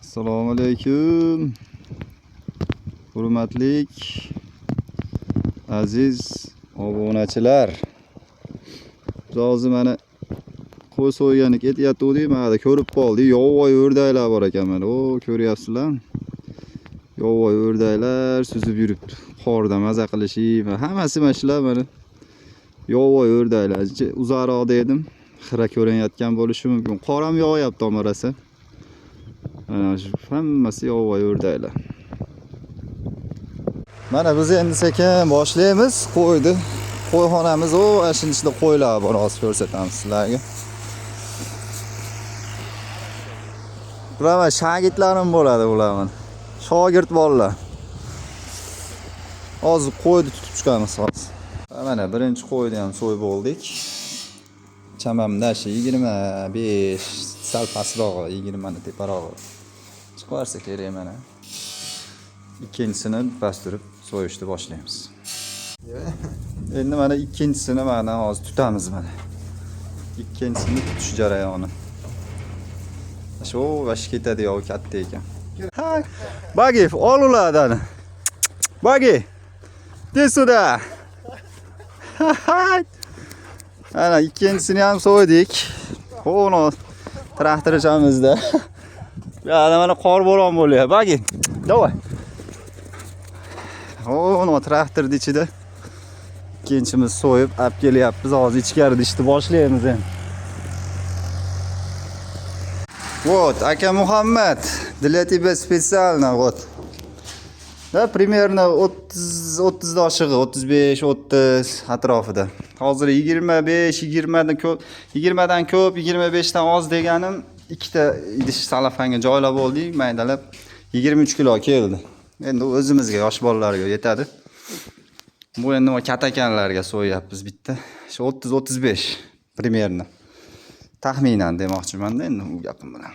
Assalomu alaykum. Hurmatli aziz obunachilar. Biz hozir mana qo'y so'ygani ketyapti, mana ko'rib qoldik. Yovvoyi o'rdaklar bor ekan mana. O, ko'ryapsizlar? Yovvoyi o'rdaklar suzib yuribdi. Qorda maza qilishib, hammasi mana shular mana. Yovvoyi o'rdaklar. Uzoqroqda edim. Xira ko'rinayotgan bo'lishi mumkin. Qor ham yog'yapti omarasi. Mana shu hammasi yovvoyi o'rdaklar. Mana biz endi sekin boshlaymiz qo'ydi. Qo'yxonamiz ashuni ichida qo'ylar bor, hozir ko'rsatamiz sizlarga. Bular shogirdlarim bo'ladi bular mana. Shogird bolalar. Hozir qo'yni tutib chiqamiz hozir. Mana birinchi qo'yni ham so'yib oldik. Chamamda 25 sal pastroq, 20 ni teparoq. Chiqarsa kerak mana. Ikkinchisini pastirib so'yishni boshlaymiz. Endi mana ikkinchisini mana hozir tutamiz mana. Ikkinchisini tutish jarayoni. Shu vash ketadi yo'q katta ekan. Bagi, ol ulardan. Bagi. Desuda. Ana ikkinchisini ham so'ydik. Qo'no traktorchamizda. Ya mana qor bo'ron bo'lyapti. Bagi. Davay. Qo'no traktorning ichida ikkinchimiz so'yib olib kelyapmiz. Hozir ichkarida ishni boshlaymiz endi. Вот, aka Muhammad, для тебя специально вот. Da примерно 30 doshig'i, 35, 30 atrofida. Hozir 25, 20 dan ko'p, 20 dan ko'p, 25 dan oz deganim ikkita idish salafanga joylab oldik, maydalab 23 kilo keldi. Endi o'zimizga, yosh bolalarga yetadi. Bu endi katakanlarga so'yapmiz bitta. Shu 30-35 примерно. Taxminan demoqchiman-da endi u gapim bilan.